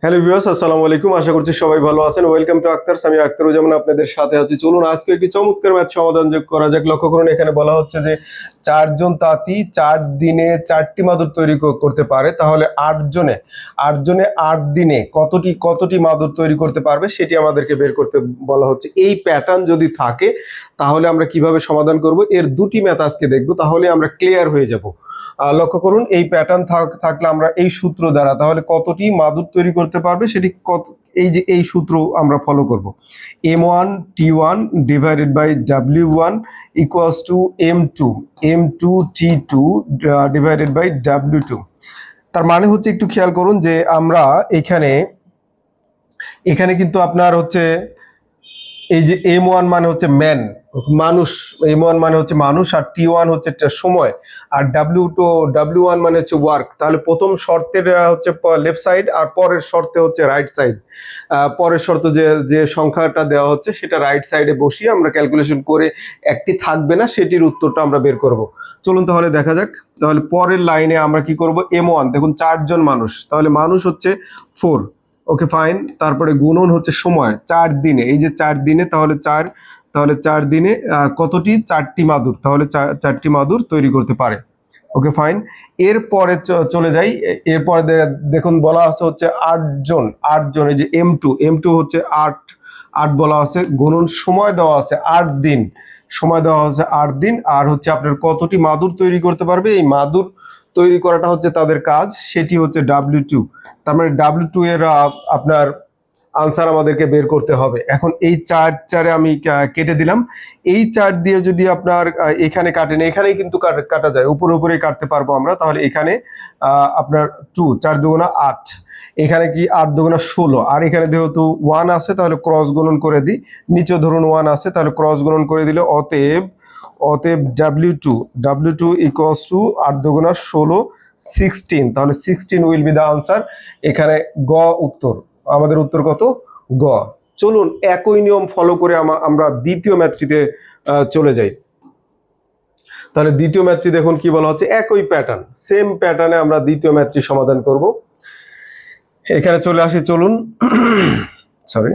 Hello viewers, আসসালামু আলাইকুম। আশা করছি সবাই ভালো আছেন। Welcome to Aktars. আমি আক্তারুজ্জামান আপনাদের সাথে আছি। চলুন আজকে একটি চমৎকার ম্যাথ সমাধান করা যাক। লক্ষ্য করুন, এখানে বলা হচ্ছে যে 4 জন তাঁতি 4 দিনে 4টি মাদুর তৈরি করতে পারে। তাহলে 8 জনে 8 দিনে কতটি মাদুর তৈরি করতে পারবে সেটি আমাদেরকে বের করতে বলা হচ্ছে। এই প্যাটার্ন যদি থাকে তাহলে আমরা কিভাবে সমাধান করব, এর দুটি ম্যাথ আজকে দেখব, তাহলে আমরা ক্লিয়ার হয়ে যাব। লক্ষ্য করুন, এই প্যাটার্ন থাকলে আমরা এই সূত্র দ্বারা তাহলে কতটি মাদুর তৈরি করতে পারবে সেটি এই সূত্র আমরা ফলো করব। M1 T1 divided by W1 equals to M2 T2 divided by W2। তার মানে হচ্ছে, একটু খেয়াল করুন যে আমরা এখানে কিন্তু আপনার হচ্ছে এই যে M1 মানে হচ্ছে মানুষ, M1 মানে হচ্ছে মানুষ, আর T1 হচ্ছে সময়, আর W1 মানে হচ্ছে ওয়ার্ক। তাহলে প্রথম শর্তের হচ্ছে লেফট সাইড, আর পরের শর্তে হচ্ছে রাইট সাইড। পরের শর্ত যে সংখ্যাটা দেওয়া হচ্ছে সেটা রাইট সাইডে বসিয়ে আমরা ক্যালকুলেশন করে একটি থাকবে না সেটির উত্তরটা আমরা বের করব। চলুন তাহলে দেখা যাক। তাহলে পরের লাইনে আমরা কি করব, M1 দেখুন 4 জন মানুষ, তাহলে মানুষ হচ্ছে 4। Okay fine. তারপরে গুণন হচ্ছে সময় 4 দিনে, এই যে 4 দিনে, তাহলে 4 দিনে কতটি, 4টি মাদুর, তাহলে 4টি মাদুর তৈরি করতে পারে। Okay fine. এরপরে চলে যাই। এরপরে দেখুন বলা আছে হচ্ছে 8 জন, এই যে M2 হচ্ছে 8 বলা আছে, গুণন সময় দেওয়া আছে 8 দিন, সময় দেওয়া আছে 8 দিন, আর হচ্ছে আপনার কতটি মাদুর তৈরি করতে পারবে, এই মাদুর তৈরি করাটা হচ্ছে তাদের কাজ, সেটি হচ্ছে W2। তার মানে W2 এর আপনার আনসার আমাদেরকে বের করতে হবে। এখন এই 4 আমি কেটে দিলাম। এই 4 দিয়ে যদি আপনার এখানে কাটেন, এখানেই কিন্তু কাটা যায়, উপরেই কাটতে পারবো আমরা। তাহলে এখানে আপনার 2, 4 দুগুণা 8, এখানে কি 8 দুগুণা 16, আর এখানে যেহেতু 1 আছে তাহলে ক্রস গুণন করে দিই। নিচে ধরুন 1 আছে, তাহলে ক্রস গুণন করে দিলে অতএব W2 ইকুয়ালস টু 8 দুগুণা 16, 16। তাহলে 16 উইল বি দ্য আনসার। এখানে গ উত্তর, আমাদের উত্তর কত, গ। চলুন একই নিয়ম ফলো করে আমরা দ্বিতীয় ম্যাথটিতে চলে যাই। তাহলে দ্বিতীয় ম্যাথটি দেখুন কি বলা হচ্ছে, একই প্যাটার্ন, সেম প্যাটার্নে আমরা দ্বিতীয় ম্যাথটি সমাধান করব। এখানে চলে আসি, চলুন সরি।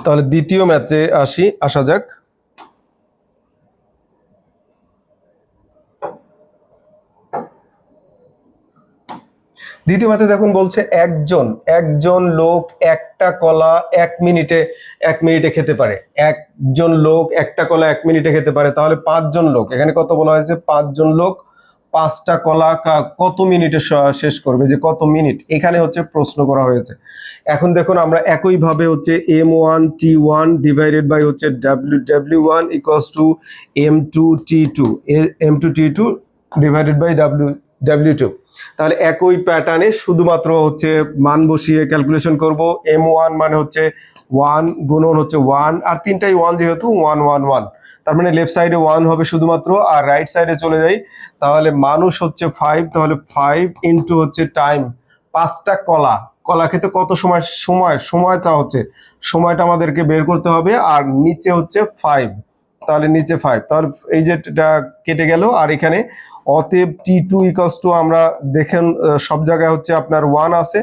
তাহলে দ্বিতীয় ম্যাথে আসা যাক। দ্বিতীয় ম্যাথে দেখুন বলছে একজন লোক একটা কলা 1 মিনিটে খেতে পারে। একজন লোক একটা কলা 1 মিনিটে খেতে পারে। তাহলে 5 জন লোক, এখানে কত বলা হয়েছে, 5 জন লোক 5টা কলা কত মিনিটে শেষ করবে, যে কত মিনিট, এখানে হচ্ছে প্রশ্ন করা হয়েছে। এখন দেখুন আমরা একইভাবে হচ্ছে M1 T1 ডিভাইডেড বাই হচ্ছে W1 equals to M2 T2 divided by W2। তাহলে একই প্যাটার্নে শুধুমাত্র হচ্ছে মান বসিয়ে ক্যালকুলেশন করব। M1 মানে হচ্ছে 1, গুণন হচ্ছে 1, আর তিনটাই 1 যেহেতু 1 1 1, তার মানে লেফট সাইডে 1 হবে শুধুমাত্র, আর রাইট সাইডে চলে যাই। তাহলে মানুষ হচ্ছে 5, তাহলে 5 ইন্টু হচ্ছে টাইম, 5টা কলা খেতে কত সময় চা হচ্ছে, সময়টা আমাদেরকে বের করতে হবে। আর নিচে হচ্ছে 5, তাহলে নিচে 5, তাহলে এই যে কেটে গেল। আর এখানে অতএব T2 ইকুয়ালস টু, আমরা দেখেন সব জায়গায় হচ্ছে আপনার 1 আছে,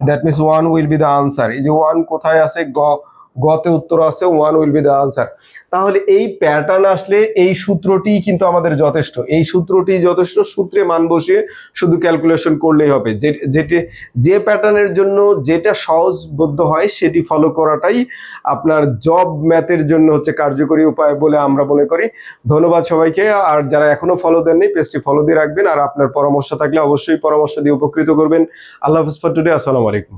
that means 1 will be the answer. এই যে 1 কোথায় আছে, গতে উত্তর আছে, 1 উইল বি দ্য আনসার। তাহলে এই প্যাটার্ন আসলে এই সূত্রটি কিন্তু আমাদের যথেষ্ট, সূত্রে মান বসিয়ে শুধু ক্যালকুলেশন করলেই হবে। যে প্যাটার্নের জন্য যেটা সহজবোধ্য হয় সেটি ফলো করাটাই আপনার জব ম্যাথের জন্য হচ্ছে কার্যকরী উপায় বলে আমরা মনে করি। ধন্যবাদ সবাইকে। আর যারা এখনো ফলো দেননি, পেজটি ফলো দিয়ে রাখবেন, আর আপনার পরামর্শ থাকলে অবশ্যই পরামর্শ দিয়ে উপকৃত করবেন। আল্লাহ হাফেজ ফর টুডে। আসসালামু আলাইকুম।